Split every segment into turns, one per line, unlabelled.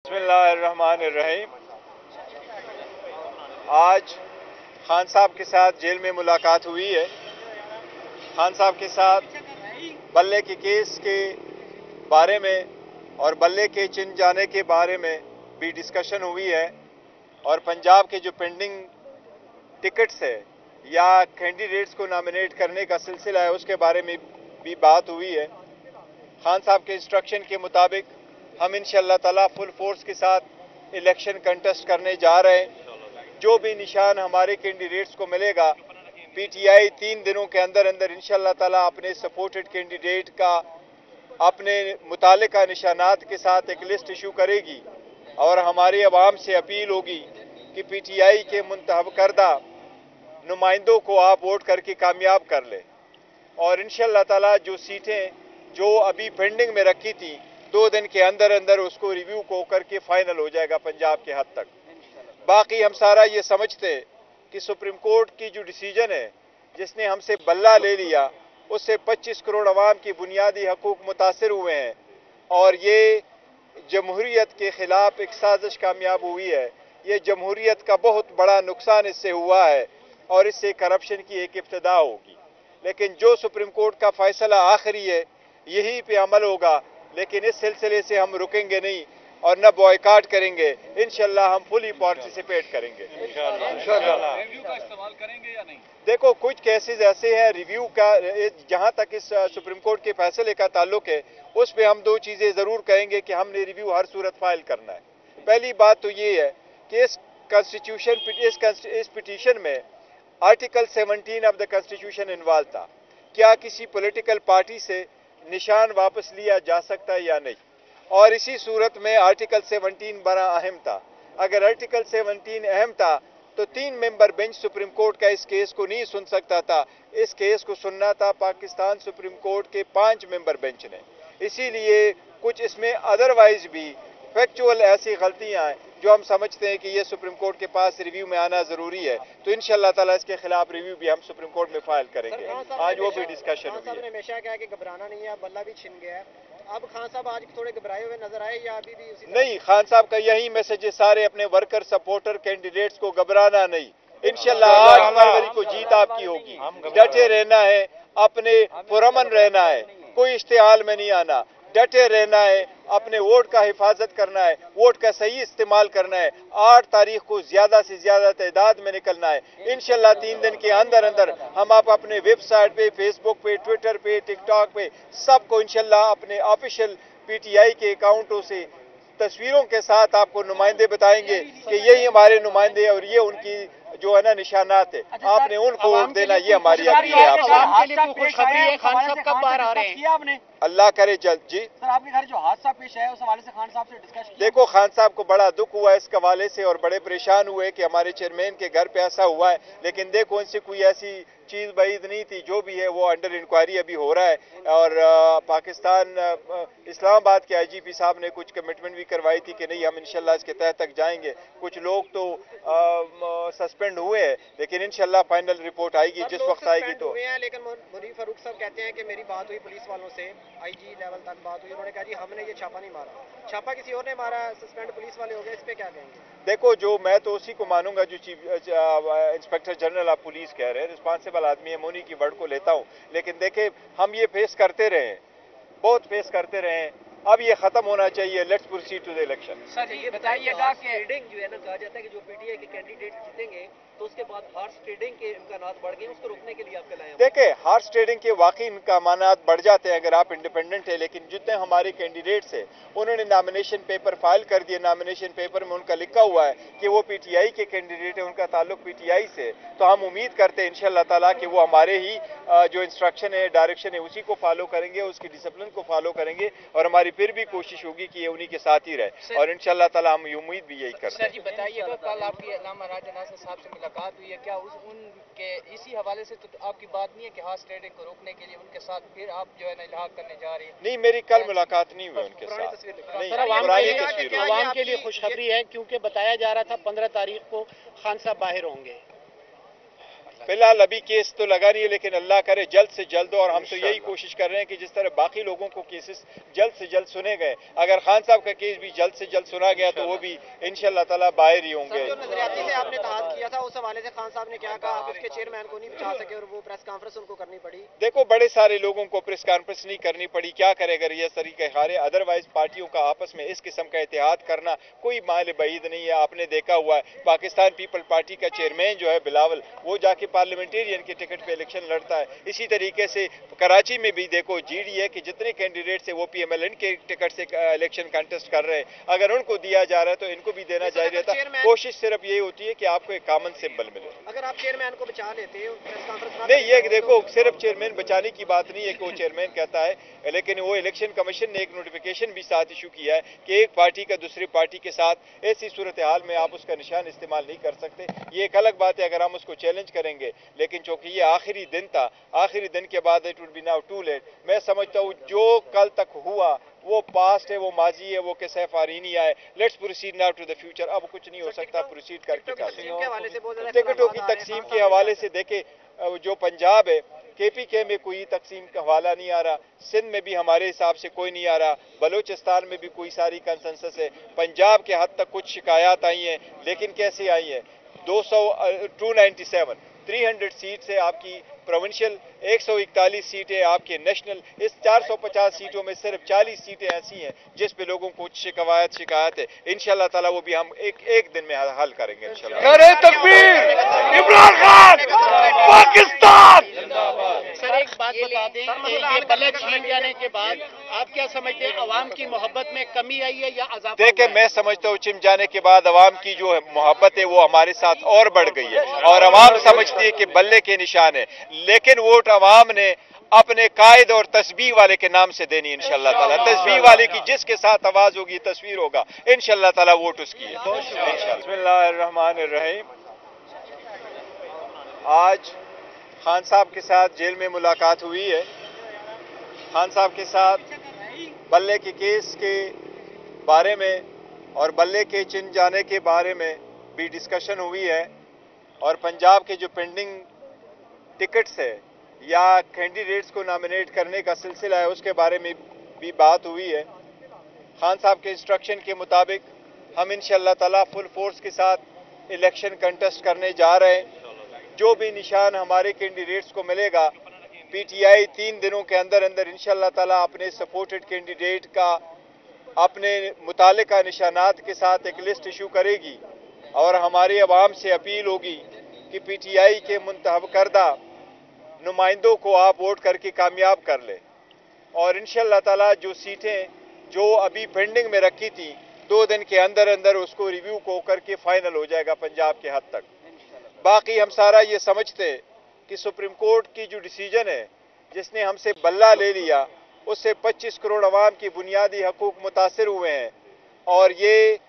बिस्मिल्लाहिर्रहमानिर्रहीम। आज खान साहब के साथ जेल में मुलाकात हुई है। खान साहब के साथ बल्ले के केस के बारे में और बल्ले के चिन जाने के बारे में भी डिस्कशन हुई है और पंजाब के जो पेंडिंग टिकट्स है या कैंडिडेट्स को नॉमिनेट करने का सिलसिला है उसके बारे में भी बात हुई है। खान साहब के इंस्ट्रक्शन के मुताबिक हम इंशाअल्लाह ताला फुल फोर्स के साथ इलेक्शन कंटेस्ट करने जा रहे हैं। जो भी निशान हमारे कैंडिडेट्स को मिलेगा, पीटीआई 3 दिनों के अंदर अंदर इंशाअल्लाह ताला अपने सपोर्टेड कैंडिडेट का अपने मुतालिका निशानात के साथ एक लिस्ट इशू करेगी और हमारी आवाम से अपील होगी कि पीटीआई के मुंतखब करदा नुमाइंदों को आप वोट करके कामयाब कर लें और इंशाअल्लाह ताला जो सीटें जो अभी पेंडिंग में रखी थी 2 दिन के अंदर अंदर उसको रिव्यू को करके फाइनल हो जाएगा पंजाब के हद तक। बाकी हम सारा ये समझते कि सुप्रीम कोर्ट की जो डिसीजन है जिसने हमसे बल्ला ले लिया उससे 25 करोड़ अवाम की बुनियादी हकूक मुतासर हुए हैं और ये जमहूरियत के खिलाफ एक साजिश कामयाब हुई है। ये जमहूरियत का बहुत बड़ा नुकसान इससे हुआ है और इससे करप्शन की एक इब्तिदा होगी। लेकिन जो सुप्रीम कोर्ट का फैसला आखिरी है यही पे अमल होगा, लेकिन इस सिलसिले से हम रुकेंगे नहीं और न बॉयकाट करेंगे। इंशाल्लाह हम फुली पार्टिसिपेट करेंगे। इंशाल्लाह
रिव्यू का इस्तेमाल करेंगे या नहीं?
देखो, कुछ केसेस ऐसे हैं रिव्यू का, जहां तक इस सुप्रीम कोर्ट के फैसले का ताल्लुक है उस पे हम 2 चीजें जरूर कहेंगे कि हमने रिव्यू हर सूरत फाइल करना है। पहली बात तो ये है कि इस पिटीशन में article 17 of the constitution involve था। क्या किसी पॉलिटिकल पार्टी से निशान वापस लिया जा सकता है या नहीं, और इसी सूरत में आर्टिकल 17 बड़ा अहम था। अगर आर्टिकल 17 अहम था तो 3 मेंबर बेंच सुप्रीम कोर्ट का इस केस को नहीं सुन सकता था। इस केस को सुनना था पाकिस्तान सुप्रीम कोर्ट के 5 मेंबर बेंच ने। इसीलिए कुछ इसमें अदरवाइज भी फैक्चुअल ऐसी गलतियां हैं जो हम समझते हैं कि ये सुप्रीम कोर्ट के पास रिव्यू में आना जरूरी है, तो इंशाअल्लाह ताला इसके खिलाफ रिव्यू भी हम सुप्रीम कोर्ट में फाइल करेंगे। आज वो भी डिस्कशन हुई है।
हमेशा कहा कि घबराना नहीं है, बल्ला भी छिन गया है। अब खान साहब आज थोड़े घबराए हुए नजर आए या अभी भी उसी
नहीं, खान साहब का यही मैसेज है सारे अपने वर्कर सपोर्टर कैंडिडेट्स को, घबराना नहीं। इंशाअल्लाह 8 फरवरी को जीत आपकी होगी। डटे रहना है, अपने पुरअमन रहना है, कोई इश्तिहाल में नहीं आना, डटे रहना है, अपने वोट का हिफाजत करना है, वोट का सही इस्तेमाल करना है। 8 तारीख को ज्यादा से ज्यादा तादाद में निकलना है। इंशाअल्लाह 3 दिन के अंदर अंदर हम आप अपने वेबसाइट पे, फेसबुक पे, ट्विटर पे, टिकटॉक पे सबको इंशाअल्लाह अपने ऑफिशियल पीटीआई के अकाउंटों से तस्वीरों के साथ आपको नुमाइंदे बताएंगे कि यही हमारे नुमाइंदे और ये उनकी जो है ना निशानात है, आपने उनको वोट देना। ये हमारी अपील है आपसे।
खुशखबरी है, खान साहब कब बाहर आ रहे हैं?
अल्लाह करे जल्द। जी
सर, आपके घर जो हादसा पेश आया उस हवाले से खान साहब से डिस्कस किया?
देखो, खान साहब को बड़ा दुख हुआ इस हवाले से और बड़े परेशान हुए कि हमारे चेयरमैन के घर पे ऐसा हुआ है, लेकिन देखो इनसे कोई ऐसी चीज बाइद नहीं थी। जो भी है वो अंडर इंक्वायरी अभी हो रहा है और पाकिस्तान इस्लामाबाद के आईजीपी साहब ने कुछ कमिटमेंट भी करवाई थी कि नहीं हम इंशाल्लाह इसके तह तक जाएंगे। कुछ लोग तो सस्पेंड हुए हैं, लेकिन इंशाल्लाह फाइनल रिपोर्ट आएगी जिस वक्त आएगी तो।
लेकिन मुनीर फारूक साहब कहते हैं कि मेरी बात हुई पुलिस वालों से, आईजी लेवल तक बात हुई, उन्होंने कहा जी हमने ये छापा नहीं मारा, छापा किसी और ने मारा, सस्पेंड पुलिस वाले हो गए। इस पे क्या कहेंगे?
देखो, जो मैं तो उसी को मानूंगा जो chief inspector general of police कह रहे हैं। रिस्पॉन्सिबल आदमी है, मोनी की वर्ड को लेता हूं, लेकिन देखे हम ये फेस करते रहे, बहुत फेस करते रहे। अब ये खत्म होना चाहिए। Let's proceed to the election.
Sir ये बताइएगा कि ट्रेडिंग जो है ना, कहा जाता है कि जो पीटीआई के कैंडिडेट जीतेंगे तो उसके बाद हॉर्स ट्रेडिंग के इम्कानात बढ़ गए, उसको रोकने के लिए आप क्या लाए?
देखे, हॉर्स ट्रेडिंग के वाकई इम्कानात बढ़ जाते हैं अगर आप इंडिपेंडेंट है, लेकिन जितने हमारे कैंडिडेट्स हैं उन्होंने नॉमिनेशन पेपर फाइल कर दिए। नॉमिनेशन पेपर में उनका लिखा हुआ है कि वो पीटीआई के कैंडिडेट है, उनका ताल्लुक पीटीआई से। तो हम उम्मीद करते हैं इंशाअल्लाह ताला कि वो हमारे ही जो इंस्ट्रक्शन है, डायरेक्शन है, उसी को फॉलो करेंगे, उसकी डिसिप्लिन को फॉलो करेंगे और हमारी फिर भी कोशिश होगी कि ये उन्हीं के साथ ही रहे और इंशाअल्लाह ताला हम उम्मीद भी यही करते हैं।
सर जी बताइएगा, कल आपकी अल्लामा राजा नासिर साहब से मुलाकात हुई है, क्या उनके इसी हवाले से तो आपकी बात नहीं है कि हॉर्स ट्रेडिंग को रोकने के लिए उनके साथ फिर आप जो है ना इल्हाक करने जा रही है?
नहीं, मेरी कल मुलाकात नहीं हुई उनके साथ। नहीं, पुरानी तस्वीर।
आवाम के लिए खुशखबरी है क्योंकि बताया जा रहा था 15 तारीख को खान साहब बाहर होंगे।
फिलहाल अभी केस तो लगा नहीं है, लेकिन अल्लाह करे जल्द से जल्द हो। और हम तो यही कोशिश कर रहे हैं कि जिस तरह बाकी लोगों को केसेस जल्द से जल्द सुने गए, अगर खान साहब का केस भी जल्द से जल्द सुना गया तो वो भी इंशाल्लाह ताला बाहर ही होंगे।
जो नजरियाती से आपने तहत किया था, उस हवाले से खान साहब ने क्या कहा? आप उसके चेयरमैन को नहीं बचा सके और वो प्रेस कॉन्फ्रेंस उनको करनी पड़ी।
देखो, बड़े सारे लोगों को प्रेस कॉन्फ्रेंस नहीं करनी पड़ी, क्या करे अगर ये तरीके हारे। अदरवाइज पार्टियों का आपस में इस किस्म का इत्तेहाद करना कोई माल बईद नहीं है। आपने देखा हुआ है पाकिस्तान पीपल पार्टी का चेयरमैन जो है बिलावल, वो जाके पार्लियामेंटेरियन के टिकट पे इलेक्शन लड़ता है। इसी तरीके से कराची में भी देखो जीडीए के जितने कैंडिडेट्स है वो पीएमएलएन के टिकट से इलेक्शन कंटेस्ट कर रहे हैं। अगर उनको दिया जा रहा है तो इनको भी देना चाहिए था। कोशिश सिर्फ यही होती है कि आपको एक कॉमन सिंबल मिले।
अगर आप चेयरमैन को बचा लेते प्रेस कॉन्फ्रेंस
नहीं, ये देखो सिर्फ चेयरमैन बचाने की बात नहीं है कि वो चेयरमैन कहता है, लेकिन वो इलेक्शन कमीशन ने एक नोटिफिकेशन भी साथ इशू किया है कि एक पार्टी का दूसरी पार्टी के साथ ऐसी सूरत हाल में आप उसका निशान इस्तेमाल नहीं कर सकते। ये एक अलग बात है अगर हम उसको चैलेंज करेंगे, लेकिन चूंकि ये आखिरी दिन था, आखिरी दिन के बाद it would be now too late. मैं समझता हूँ जो कल तक हुआ वो पास्ट है, वो माजी है, वो किस्सा फारीनी है। Let's proceed now to the future. अब कुछ नहीं हो सकता, प्रोसीड करके टिकटों की तकसीम के हवाले से देखे, जो पंजाब है केपीके में कोई तकसीम का हवाला नहीं आ रहा, सिंध में भी हमारे हिसाब से कोई नहीं आ रहा, बलूचिस्तान में भी कोई सारी कंसेंसस है। पंजाब के हद तक कुछ शिकायत आई हैं, लेकिन कैसे आई हैं? 297 300 सीट से आपकी प्रोविंशियल, 141 सीटें आपके नेशनल। इस 450 सीटों में सिर्फ 40 सीटें ऐसी हैं जिस पे लोगों को शिकायत है। इंशाल्लाह ताला वो भी हम एक दिन में हल करेंगे इंशाल्लाह।
नारे तकबीर, इमरान खान, पाकिस्तान।
सर एक बात बता दें कि ये बल्ले छीन जाने के बाद आप क्या समझते हैं, अवाम की मोहब्बत में कमी आई है या इजाफा?
देखिए, मैं समझता हूँ छिन जाने के बाद अवाम की जो मोहब्बत है वो हमारे साथ और बढ़ गई है, और अवाम समझती है कि बल्ले के निशान है, लेकिन वोट अवाम ने अपने कायद और तस्बीह वाले के नाम से देनी इंशाल्लाह ताला। तस्बीह वाले की जिसके साथ आवाज होगी, तस्वीर होगा, इंशाल्लाह ताला वोट उसकी है इंशाल्लाह। बिस्मिल्लाहिर्रहमानिर्रहीम। आज खान साहब के साथ जेल में मुलाकात हुई है। खान साहब के साथ बल्ले के केस के बारे में और बल्ले के चिन जाने के बारे में भी डिस्कशन हुई है, और पंजाब के जो पेंडिंग टिकट्स है या कैंडिडेट्स को नॉमिनेट करने का सिलसिला है उसके बारे में भी बात हुई है। खान साहब के इंस्ट्रक्शन के मुताबिक हम इंशाल्लाह ताला फुल फोर्स के साथ इलेक्शन कंटेस्ट करने जा रहे हैं। जो भी निशान हमारे कैंडिडेट्स को मिलेगा, पीटीआई 3 दिनों के अंदर अंदर इंशाल्लाह ताला अपने सपोर्टेड कैंडिडेट का अपने मुतालिका निशानात के साथ एक लिस्ट इशू करेगी, और हमारी आवाम से अपील होगी कि पीटीआई के मुंतखब करदा नुमाइंदों को आप वोट करके कामयाब कर ले, और इंशाल्लाह ताला जो सीटें जो अभी पेंडिंग में रखी थी 2 दिन के अंदर अंदर उसको रिव्यू को करके फाइनल हो जाएगा पंजाब के हद तक। बाकी हम सारा ये समझते कि सुप्रीम कोर्ट की जो डिसीजन है जिसने हमसे बल्ला ले लिया, उससे 25 करोड़ अवाम की बुनियादी हकूक मुतासर हुए हैं, और ये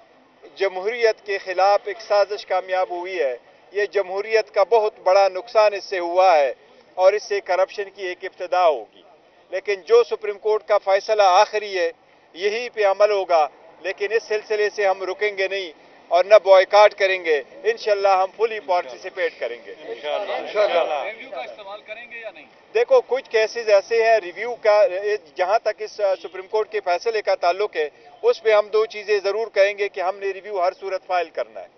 जमहूरियत के खिलाफ एक साजिश कामयाब हुई है। ये जमहूरियत का बहुत बड़ा नुकसान इससे हुआ है, और इससे करप्शन की एक इब्तिदा होगी। लेकिन जो सुप्रीम कोर्ट का फैसला आखिरी है यही पे अमल होगा, लेकिन इस सिलसिले से हम रुकेंगे नहीं और न बॉयकाट करेंगे। इंशाल्लाह हम फुली पार्टिसिपेट करेंगे इंशाल्लाह।
रिव्यू का इस्तेमाल करेंगे या नहीं?
देखो, कुछ केसेस ऐसे हैं रिव्यू का, जहां तक इस सुप्रीम कोर्ट के फैसले का ताल्लुक है उस पे हम 2 चीजें जरूर कहेंगे कि हमने रिव्यू हर सूरत फाइल करना है।